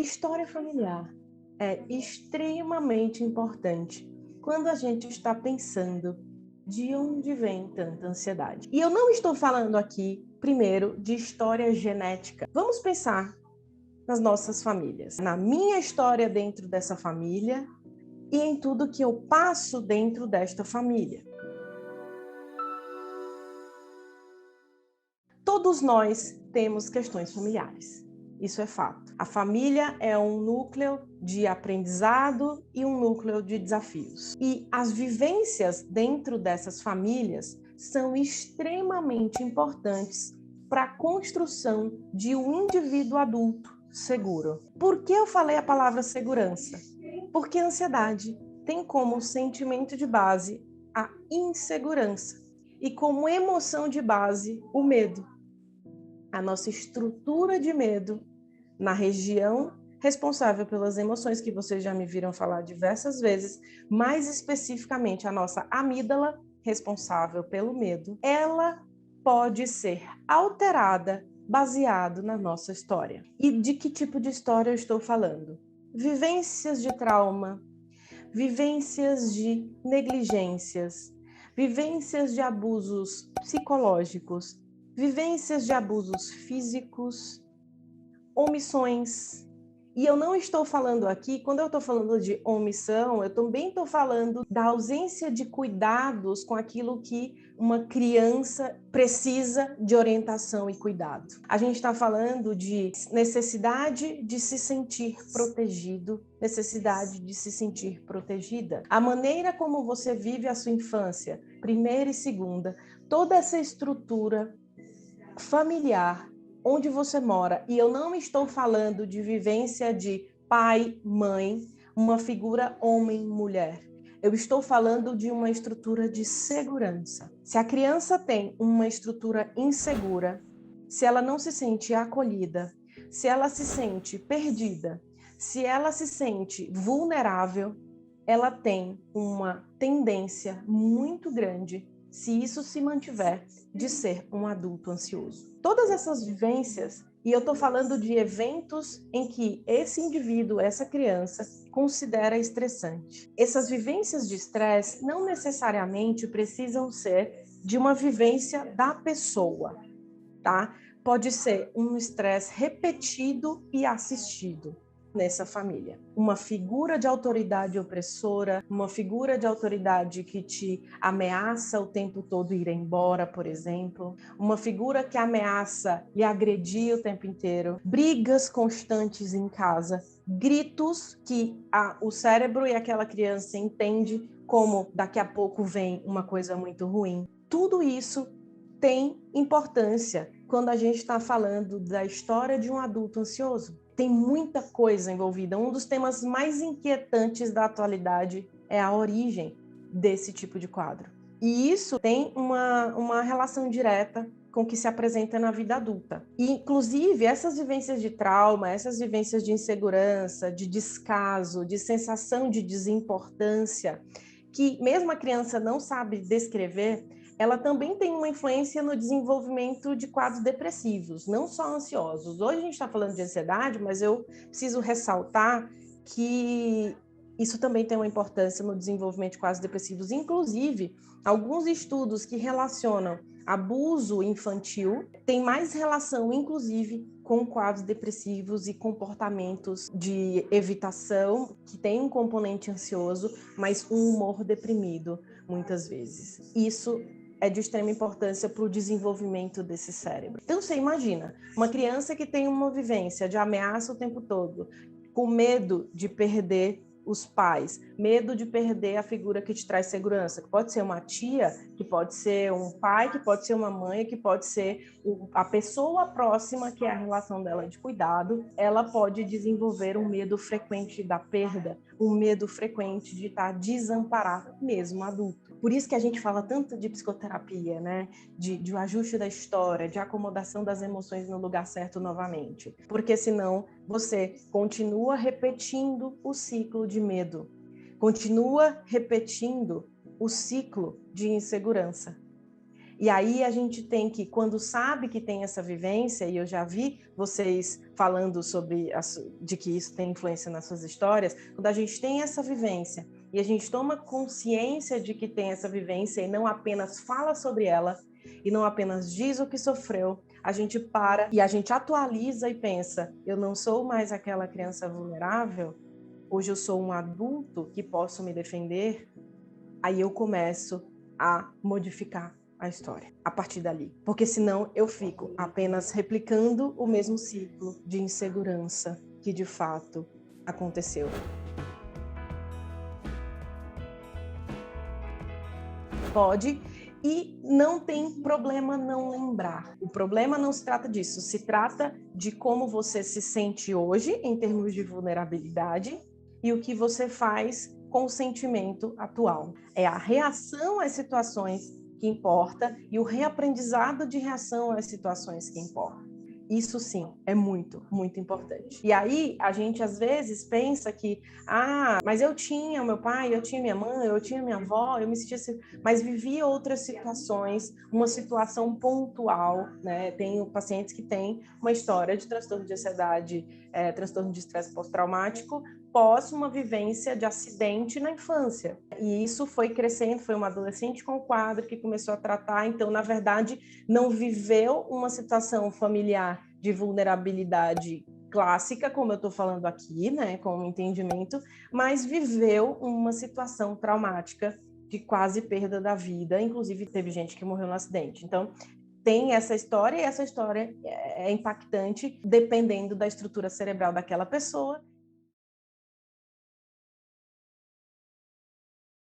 História familiar é extremamente importante quando a gente está pensando de onde vem tanta ansiedade. E eu não estou falando aqui, primeiro, de história genética. Vamos pensar nas nossas famílias, na minha história dentro dessa família e em tudo que eu passo dentro desta família. Todos nós temos questões familiares. Isso é fato. A família é um núcleo de aprendizado e um núcleo de desafios. E as vivências dentro dessas famílias são extremamente importantes para a construção de um indivíduo adulto seguro. Por que eu falei a palavra segurança? Porque a ansiedade tem como sentimento de base a insegurança e como emoção de base o medo. A nossa estrutura de medo na região responsável pelas emoções que vocês já me viram falar diversas vezes, mais especificamente a nossa amígdala, responsável pelo medo, ela pode ser alterada baseado na nossa história. E de que tipo de história eu estou falando? Vivências de trauma, vivências de negligências, vivências de abusos psicológicos, vivências de abusos físicos, omissões. E eu não estou falando aqui, quando eu estou falando de omissão, eu também estou falando da ausência de cuidados com aquilo que uma criança precisa de orientação e cuidado. A gente está falando de necessidade de se sentir protegido, necessidade de se sentir protegida. A maneira como você vive a sua infância, primeira e segunda, toda essa estrutura familiar, onde você mora, e eu não estou falando de vivência de pai, mãe, uma figura homem-mulher. Eu estou falando de uma estrutura de segurança. Se a criança tem uma estrutura insegura, se ela não se sente acolhida, se ela se sente perdida, se ela se sente vulnerável, ela tem uma tendência muito grande, se isso se mantiver, de ser um adulto ansioso. Todas essas vivências, e eu estou falando de eventos em que esse indivíduo, essa criança, considera estressante. Essas vivências de estresse não necessariamente precisam ser de uma vivência da pessoa, tá? Pode ser um estresse repetido e assistido nessa família. Uma figura de autoridade opressora, uma figura de autoridade que te ameaça o tempo todo ir embora, por exemplo, uma figura que ameaça lhe agredir o tempo inteiro, brigas constantes em casa, gritos que o cérebro e aquela criança entende como daqui a pouco vem uma coisa muito ruim. Tudo isso tem importância quando a gente está falando da história de um adulto ansioso. Tem muita coisa envolvida. Um dos temas mais inquietantes da atualidade é a origem desse tipo de quadro. E isso tem uma relação direta com o que se apresenta na vida adulta. E, inclusive, essas vivências de trauma, essas vivências de insegurança, de descaso, de sensação de desimportância, que mesmo a criança não sabe descrever, ela também tem uma influência no desenvolvimento de quadros depressivos, não só ansiosos. Hoje a gente está falando de ansiedade, mas eu preciso ressaltar que isso também tem uma importância no desenvolvimento de quadros depressivos. Inclusive, alguns estudos que relacionam abuso infantil têm mais relação, inclusive, com quadros depressivos e comportamentos de evitação, que tem um componente ansioso, mas um humor deprimido, muitas vezes. Isso é de extrema importância para o desenvolvimento desse cérebro. Então, você imagina, uma criança que tem uma vivência de ameaça o tempo todo, com medo de perder os pais, medo de perder a figura que te traz segurança, que pode ser uma tia, que pode ser um pai, que pode ser uma mãe, que pode ser a pessoa próxima, que é a relação dela de cuidado, ela pode desenvolver um medo frequente da perda, um medo frequente de estar desamparado, mesmo adulto. Por isso que a gente fala tanto de psicoterapia, né? De um ajuste da história, de acomodação das emoções no lugar certo novamente. Porque senão você continua repetindo o ciclo de medo, continua repetindo o ciclo de insegurança. E aí a gente tem que, quando sabe que tem essa vivência, e eu já vi vocês falando de que isso tem influência nas suas histórias, quando a gente tem essa vivência e a gente toma consciência de que tem essa vivência e não apenas fala sobre ela, e não apenas diz o que sofreu, a gente para e a gente atualiza e pensa, eu não sou mais aquela criança vulnerável, hoje eu sou um adulto que posso me defender, aí eu começo a modificar a história a partir dali. Porque senão eu fico apenas replicando o mesmo ciclo de insegurança que de fato aconteceu. Pode, e não tem problema não lembrar. O problema não se trata disso, se trata de como você se sente hoje em termos de vulnerabilidade e o que você faz com o sentimento atual. É a reação às situações que importa e o reaprendizado de reação às situações que importam. Isso sim, é muito, muito importante. E aí, a gente às vezes pensa que, mas eu tinha meu pai, eu tinha minha mãe, eu tinha minha avó, eu me sentia assim, mas vivia outras situações, uma situação pontual, né? Tenho pacientes que têm uma história de transtorno de ansiedade, transtorno de estresse pós-traumático, pós uma vivência de acidente na infância. E isso foi crescendo, foi uma adolescente com quadro que começou a tratar, então, na verdade, não viveu uma situação familiar de vulnerabilidade clássica, como eu estou falando aqui, né, com o entendimento, mas viveu uma situação traumática de quase perda da vida, inclusive teve gente que morreu no acidente. Então, tem essa história, e essa história é impactante dependendo da estrutura cerebral daquela pessoa